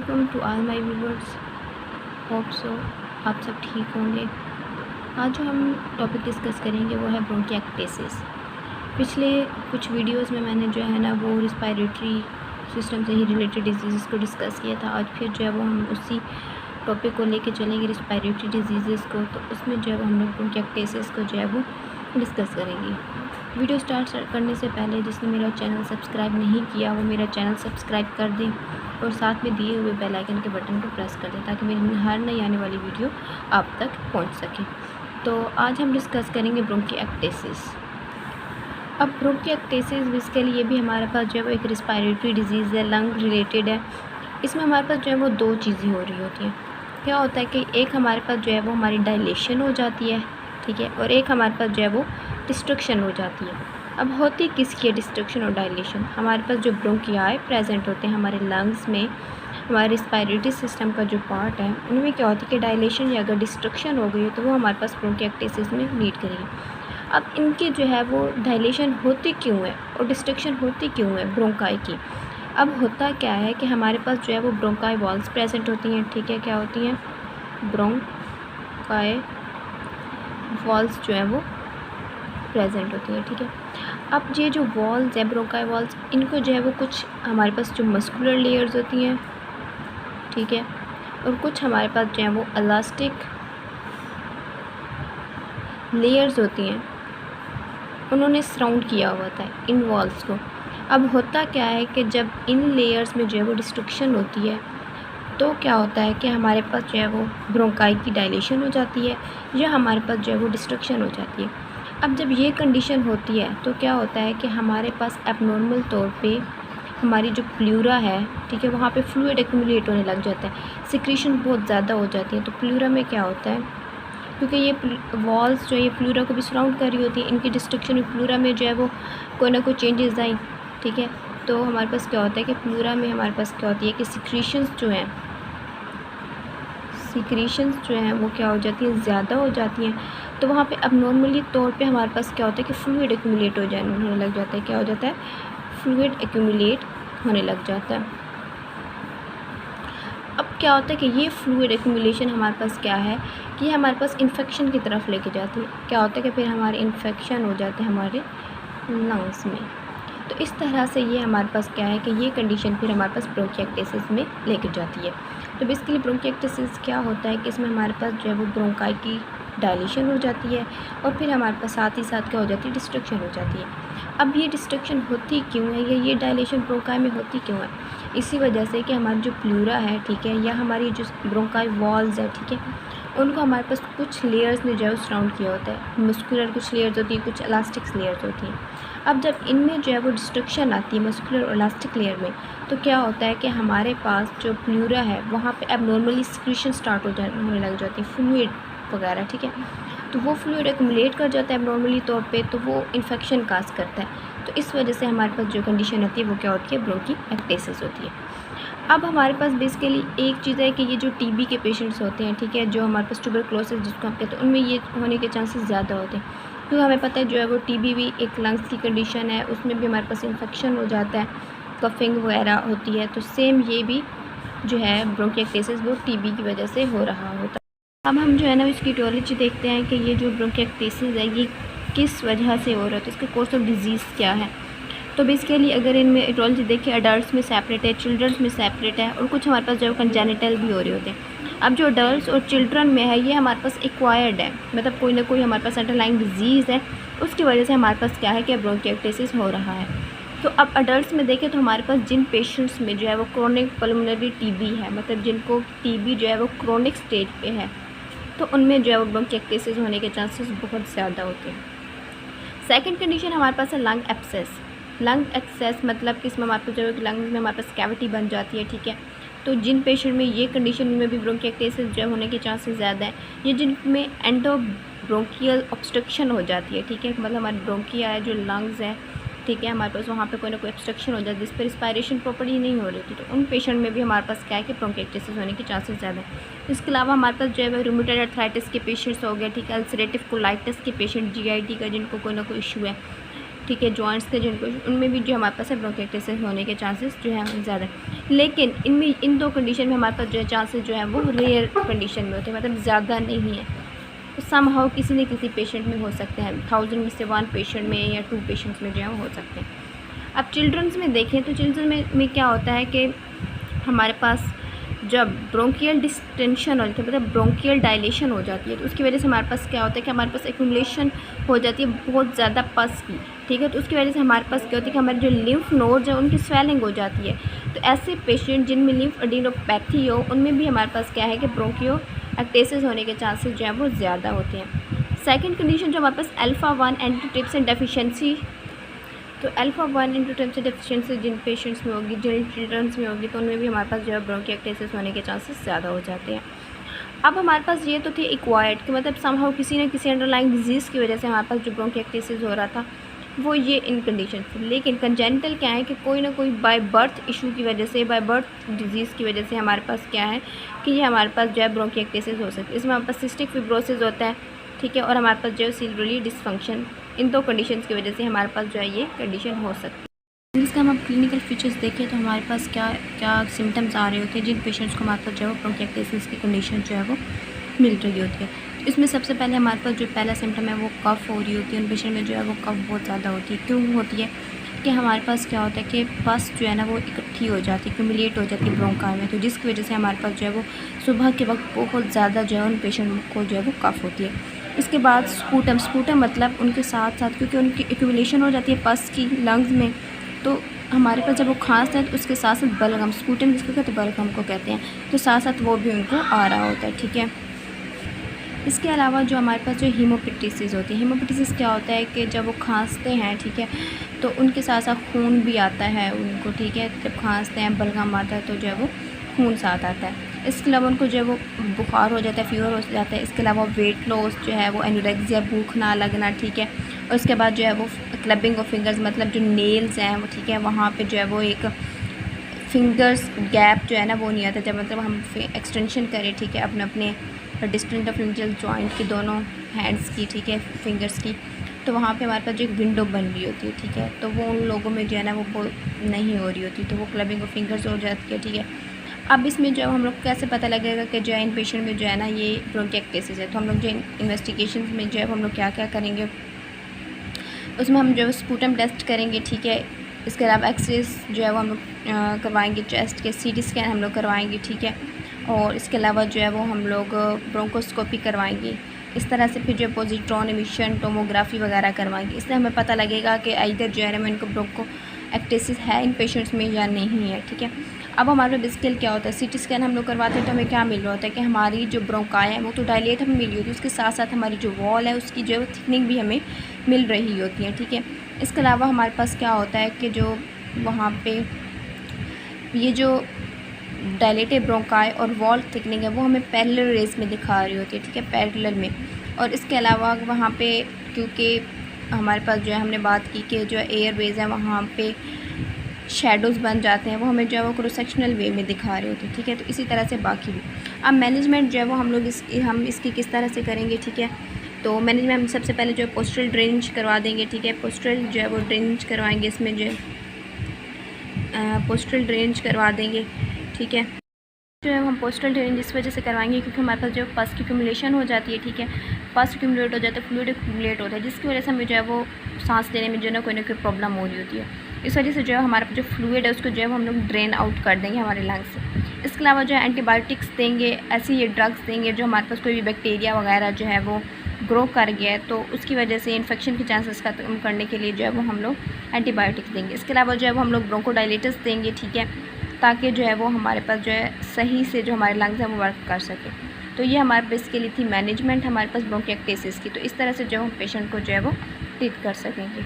Welcome to all my viewers. Hope so आप सब ठीक होंगे। आज जो हम टॉपिक डिस्कस करेंगे वो है ब्रोंकिएक्टेसिस। पिछले कुछ वीडियोस में मैंने जो है ना वो रिस्पायरेटरी सिस्टम से ही रिलेटेड डिजीज़ को डिस्कस किया था। आज फिर जो है वो हम उसी टॉपिक को लेके चलेंगे, रिस्पायरेटरी डिजीज़ को। तो उसमें जो है वो हम लोग ब्रोंकिएक्टेसिस को जो है वो डिस्कस करेंगे। वीडियो स्टार्ट करने से पहले जिसने मेरा चैनल सब्सक्राइब नहीं किया वो मेरा चैनल सब्सक्राइब कर दें और साथ में दिए हुए बेल आइकन के बटन को प्रेस कर दें ताकि मेरी हर नई आने वाली वीडियो आप तक पहुंच सके। तो आज हम डिस्कस करेंगे ब्रोंकिएक्टेसिस। अब ब्रोंकिएक्टेसिस बेसिकली ये भी हमारे पास जो है वो एक रिस्पायरेटरी डिजीज़ है, लंग रिलेटेड है। इसमें हमारे पास जो है वो दो चीज़ें हो रही होती हैं। क्या होता है कि एक हमारे पास जो है वो हमारी डायलेशन हो जाती है, ठीक है, और एक हमारे पास जो है वो डिस्ट्रक्शन हो जाती है। अब होती किसकी है डिस्ट्रक्शन और डायलेशन? हमारे पास जो ब्रोंकियाई प्रेजेंट होते हैं हमारे लंग्स में, हमारे रिस्पायरेटरी सिस्टम का जो पार्ट है उनमें क्या होती है कि डायलेशन या अगर डिस्ट्रक्शन हो गई है तो वो हमारे पास ब्रोंकिएक्टेसिस में लीड करेगी। अब इनकी जो है वो डायलेशन होती क्यों है और डिस्ट्रक्शन होती क्यों है ब्रोंकाई की? अब होता क्या है कि हमारे पास जो है वो ब्रोंकाई वॉल्स प्रेजेंट होती हैं, ठीक है। क्या होती हैं? ब्रोंकाई वॉल्स जो है वो प्रेजेंट होती है, ठीक है। अब ये जो वॉल्स है ब्रोंकाई वॉल्स, इनको जो है वो कुछ हमारे पास जो मस्कुलर लेयर्स होती हैं, ठीक है, और कुछ हमारे पास जो है वो इलास्टिक लेयर्स होती हैं, उन्होंने सराउंड किया हुआ था इन वॉल्स को। अब होता क्या है कि जब इन लेयर्स में जो है वो डिस्ट्रक्शन होती है तो क्या होता है कि हमारे पास जो है वो ब्रोंकाई की डायलेशन हो जाती है या हमारे पास जो है वो डिस्ट्रक्शन हो जाती है। अब जब ये कंडीशन होती है तो क्या होता है कि हमारे पास एबनॉर्मल तौर पे हमारी जो प्लूरा है, ठीक है, वहाँ पे फ्लूइड एक्यूमुलेट होने लग जाता है, सिक्रीशन बहुत ज़्यादा हो जाती है। तो प्लूरा में क्या होता है, क्योंकि ये वॉल्स जो है ये प्लूरा को भी सराउंड कर रही होती है, इनकी डिस्ट्रक्शन में प्लूरा में जो है वो कोई ना कोई चेंजेस आई, ठीक है। तो हमारे पास क्या होता है कि प्लूरा में हमारे पास क्या होती है कि सिक्रीशंस जो हैं वो क्या हो जाती हैं, ज़्यादा हो जाती हैं। तो वहाँ पे अबनॉर्मली तौर पे हमारे पास क्या होता है कि फ्लूइड एक्यूमुलेट होने लग जाता है। क्या हो जाता है? फ्लूइड एक्यूमुलेट होने लग जाता है। अब क्या होता है कि ये फ्लूइड एक्यूमुलेशन हमारे पास क्या है कि हमारे पास इन्फेक्शन की तरफ लेके जाती है। क्या होता है कि फिर हमारे इन्फेक्शन हो जाते हैं हमारे लंग्स में। तो इस तरह से ये हमारे पास क्या है कि ये कंडीशन फिर हमारे पास ब्रोंकिएक्टेसिस में लेके जाती है। तो बेसिकली ब्रोंकिएक्टेसिस क्या होता है कि इसमें हमारे पास जो है वो ब्रोंकाई की डायलेशन हो जाती है और फिर हमारे पास साथ ही साथ क्या हो जाती है, डिस्ट्रक्शन हो जाती है। अब ये डिस्ट्रक्शन होती क्यों है या ये डायलेशन ब्रोंकाई में होती क्यों है? इसी वजह से कि हमारी जो प्लूरा है, ठीक है, या हमारी जो ब्रोंकाई वॉल्स है, ठीक है, उनको हमारे पास कुछ लेयर्स ने जो है सराउंड किया होता है। मस्कुलर कुछ लेयर्स होती हैं, कुछ इलास्टिक लेयर्स होती हैं। अब जब इनमें जो है वो डिस्ट्रक्शन आती है मस्कुलर और इलास्टिक लेयर में, तो क्या होता है कि हमारे पास जो प्लूरा है वहाँ पे एबनॉर्मली सिक्रीशन स्टार्ट होने लग जाती है, फ्लूइड वगैरह, ठीक है। तो वो फ्लूइड एक्यूमुलेट कर जाता है एबनॉर्मली तौर पे, तो वो इन्फेक्शन काज करता है। तो इस वजह से हमारे पास जो कंडीशन होती है वो क्या होती है, ब्रोंकिएक्टेसिस होती है। अब हमारे पास बेसिकली एक चीज़ है कि ये जो टीबी के पेशेंट्स होते हैं, ठीक है, जो हमारे पास ट्यूबरक्लोसिस जिसको हम कहते हैं, उनमें ये होने के चांसेस ज़्यादा होते हैं, क्योंकि हमें पता है जो है वो टीबी भी एक लंग्स की कंडीशन है, उसमें भी हमारे पास इन्फेक्शन हो जाता है, कफिंग वगैरह होती है। तो सेम ये भी जो है ब्रोंकिएक्टेसिस वो टीबी की वजह से हो रहा होता है। अब हम जो है ना इसकी ईटियोलॉजी देखते हैं कि ये जो ब्रोंकिएक्टेसिस है ये किस वजह से हो रहा है, तो इसका कोर्स ऑफ डिजीज़ क्या है। तो बेसिकली अगर इनमें ईटियोलॉजी देखिए, अडल्ट में सेपरेट है, चिल्ड्रंस में सेपरेट है, और कुछ हमारे पास जो कंजेनिटल भी हो रहे होते हैं। अब जो अडल्ट और चिल्ड्रन में है ये हमारे पास एक्वायर्ड है, मतलब कोई ना कोई हमारे पास अंडरलाइंग डिजीज़ है, उसकी वजह से हमारे पास क्या है कि ब्रोंकिएक्टेसिस हो रहा है। तो अब अडल्ट्स में देखें तो हमारे पास जिन पेशेंट्स में जो है वो क्रोनिक पल्मोनरी टीबी है, मतलब जिनको टीबी जो है वो क्रोनिक स्टेज पे है, तो उनमें जो है वो ब्रोंकिएक्टेसिस होने के चांसेस बहुत ज़्यादा होते हैं। सेकंड कंडीशन हमारे पास है लंग एब्सेस। लंग एक्सेस मतलब कि इसमें हमारे पास जो है लंग्स में हमारे पास कैविटी बन जाती है, ठीक है। तो जिन पेशेंट में ये कंडीशन में भी ब्रोंकिएक्टेसिस जो होने के चांसेस ज़्यादा हैं, ये जिनमें एंडोब्रोंकियल ऑब्स्ट्रक्शन हो जाती है, ठीक है, मतलब हमारी ब्रोंकिया है जो लंग्स है, ठीक है, हमारे पास वहाँ पे कोई ना कोई ऑब्स्ट्रक्शन हो जाता है जिस पर रिस्पायरेशन प्रॉपर्ली नहीं हो रही थी, तो उन पेशेंट में भी हमारे पास क्या है कि ब्रोंकिएक्टेसिस होने के चांसेस ज़्यादा है। इसके अलावा हमारे पास जो है रूमेटॉइड आर्थराइटिस के पेशेंट्स हो गए, ठीक है, अल्सरेटिव कोलाइटिस के पेशेंट, जीआईटी का जिनको कोई ना कोई इशू है, ठीक है, जॉइंट्स के जिनको, उनमें भी जो हमारे पास है ब्रोंकाइटिस होने के चांसेस जो है ज़्यादा। लेकिन इनमें इन 2 कंडीशन में हमारे पास जो है चांसेस जो है वो रेयर कंडीशन में होते हैं, मतलब ज़्यादा नहीं है। तो समहाउ किसी न किसी पेशेंट में हो सकते हैं, 1000 में से 1 पेशेंट में या 2 पेशेंट्स में जो है वो हो सकते हैं। अब चिल्ड्रंस में देखें तो चिल्ड्रंस में क्या होता है कि हमारे पास जब ब्रोंकियल डिस्टेंशन हो जाती है, मतलब ब्रोंकियल डायलेशन हो जाती है, तो उसकी वजह से हमारे पास क्या होता है कि हमारे पास एक्यूमुलेशन हो जाती है बहुत ज़्यादा पस की, ठीक है। तो उसकी वजह से हमारे पास क्या होती है कि हमारे जो लिम्फ नोड्स हैं उनकी स्वेलिंग हो जाती है। तो ऐसे पेशेंट जिनमें लिम्फ एडिनोपैथी हो उनमें भी हमारे पास क्या है कि ब्रोंकियो एक्टेसिस होने के चांसेस जो है वो ज़्यादा होते हैं। सेकेंड कंडीशन जो हमारे पास अल्फ़ा-1 एंटीट्रिप्सिन डेफिशिएंसी, तो अल्फ़ा-1 एंटीट्रिप्सिन डेफिशिएंसी जिन पेशेंट्स में होगी, जिन चिल्ड्रंस में होगी, तो उनमें भी हमारे पास जो है ब्रोंकियोएक्टेसिस होने के चांसेस ज़्यादा हो जाते हैं। अब हमारे पास ये तो थे एक्वायर्ड कि मतलब समहाउ किसी न किसी अंडरलाइंग डिजीज़ की वजह से हमारे पास जो ब्रोंकियोएक्टेसिस हो रहा था वो ये इन कंडीशन थी। लेकिन कंजेनिटल क्या है कि कोई ना कोई बाय बर्थ इशू की वजह से, बाय बर्थ डिजीज़ की वजह से हमारे पास क्या है कि ये हमारे पास जो है ब्रोंकियोएक्टेसिस हो सकती है। इसमें हमारे पास सिस्टिक फिब्रोसिस होता है, ठीक है, और हमारे पास जो है सिल्वरी डिसफंक्शन, इन 2 कंडीशंस की वजह से हमारे पास जो है ये कंडीशन हो सकती है। इसका हम क्लिनिकल फीचर्स देखें तो हमारे पास क्या क्या सिम्टम्स आ रहे होते हैं जिन पेशेंट्स को हमारे पास जो है ब्रोंकियोएक्टेसिस की कंडीशन जो है वो मिल रही होती है। तो इसमें सबसे पहले हमारे पास जो पहला सिम्टम है वो कफ़ हो रही होती है। उन पेशेंट में जो है वो कफ़ बहुत ज़्यादा होती है। क्यों होती है कि हमारे पास क्या होता है कि पस जो है ना वो इकट्ठी हो जाती है, एक्यूमुलेट हो जाती है ब्रोंकाई में, तो जिसकी वजह से हमारे पास जो है वो सुबह के वक्त बहुत ज़्यादा जो है उन पेशेंट को जो है वो कफ़ होती है। इसके बाद स्पूटम मतलब उनके साथ साथ क्योंकि उनकी एक्यूमुलेशन हो जाती है पस की लंग्स में, तो हमारे पास जब वो खांसते हैं तो उसके साथ साथ बलगम, स्पूटम जिसको कहते हैं बलगम को कहते हैं, तो साथ साथ वो भी उनको आ रहा होता है, ठीक है। इसके अलावा जो हमारे पास जो हीमोपेटिसिस होती है, हीमोपेटिसिस क्या होता है कि जब वो खांसते हैं, ठीक है, तो उनके साथ साथ खून भी आता है उनको, ठीक है। जब खांसते हैं बलगम आता है तो जो है वो खून साथ आता है। इसके अलावा उनको जो है वो बुखार हो जाता है, फीवर हो जाता है। इसके अलावा वेट लॉस जो है वो एनोरेक्सिया, भूख ना लगना, ठीक है। और उसके बाद जो है वो क्लबिंग ऑफ फिंगर्स, मतलब जो नेल्स हैं वो, ठीक है, वहाँ पे जो है वो एक फिंगर्स गैप जो है ना वो नहीं आता जब मतलब हम एक्सटेंशन करें, ठीक है, अपने अपने डिस्टेंट ऑफ इंजल जॉइंट की दोनों हैंड्स की, ठीक है, फिंगर्स की, तो वहाँ पे हमारे पास जो एक विंडो बन रही होती है, ठीक है, तो वो उन लोगों में जो है ना वो नहीं हो रही होती, तो वो क्लबिंग ऑफ फिंगर्स हो जाती है, ठीक है। अब इसमें जो हम लोग कैसे पता लगेगा कि जो है इन पेशेंट में जो है ना ये ब्रोंकियोएक्टेसिस है, तो हम लोग जो इन्वेस्टिगेशन में जो है हम लोग क्या क्या करेंगे, उसमें हम जो है स्पूटम टेस्ट करेंगे, ठीक है। इसके अलावा एक्सरेज जो है वो हम लोग करवाएंगे चेस्ट के, CT स्कैन हम लोग करवाएंगे, ठीक है। और इसके अलावा जो है वो हम लोग ब्रोंकोस्कोपी करवाएंगे। इस तरह से फिर जो पॉजिट्रॉन एमिशन टोमोग्राफी वगैरह करवाएंगे। इससे हमें पता लगेगा कि आइदर जो है इनको ब्रोंकोएक्टेसिस है इन पेशेंट्स में या नहीं है, ठीक है। अब हमारे बेसिकली क्या होता है, CT स्कैन हम लोग करवाते हैं तो हमें क्या मिल रहा होता है कि हमारी जो ब्रोंकाई है वो तो डायलेट हमें मिली होती है, उसके साथ साथ हमारी जो वॉल है उसकी जो है थिकनिंग भी हमें मिल रही होती है, ठीक है। इसके अलावा हमारे पास क्या होता है कि जो वहाँ पे ये जो डायलेटेड ब्रोंकाई और वॉल थिकनिंग है वो हमें पैरेलल रेस में दिखा रही होती है, ठीक है, पैरेलल में। और इसके अलावा वहाँ पे क्योंकि हमारे पास जो है हमने बात की कि जो एयरवेज है वहाँ पे शेडोज़ बन जाते हैं, वो हमें जो है वो क्रॉस सेक्शनल वे में दिखा रहे होते हैं, ठीक है। तो इसी तरह से बाकी भी अब मैनेजमेंट जो है वो हम लोग इसकी किस तरह से करेंगे, ठीक है। तो मैनेजमेंट हम सबसे पहले जो है पोस्टरल ड्रेनेज करवा देंगे, ठीक है। पोस्टरल जो है वो ड्रेनेज करवाएंगे, इसमें जो है पोस्टरल ड्रेनेज करवा देंगे, ठीक है। जो है हम पोस्टरल ड्रेनेज इस वजह से करवाएंगे क्योंकि हमारे पास जो पस की एक्यूमुलेशन हो जाती है, ठीक है, पस एक्यूमुलेट हो जाता है, फ्लूइड एक्यूमुलेट होता है, जिसकी वजह से हमें जो है वो सांस लेने में जो है ना कोई प्रॉब्लम हो रही होती है। इस वजह से जो है हमारे पास जो फ्लूइड है उसको जो है हम लोग ड्रेन आउट कर देंगे हमारे लंग्स से। इसके अलावा जो है एंटीबायोटिक्स देंगे, ऐसी ये ड्रग्स देंगे जो हमारे पास कोई भी बैक्टीरिया वगैरह जो है वो ग्रो कर गया है तो उसकी वजह से इन्फेक्शन के चांसेस खत्म करने के लिए जो है वो हम लोग एंटीबायोटिक्स देंगे। इसके अलावा जो है वो हम लोग ब्रोंकोडायलेटर्स देंगे, ठीक है, ताकि जो है वो हमारे पास जो है सही से जो हमारे लंग्स हैं वो वर्क कर सके। तो ये हमारे बेसिकली थी मैनेजमेंट हमारे पास ब्रोंकियोएक्टेसिस की। तो इस तरह से जो हम पेशेंट को जो है वो ट्रीट कर सकेंगे।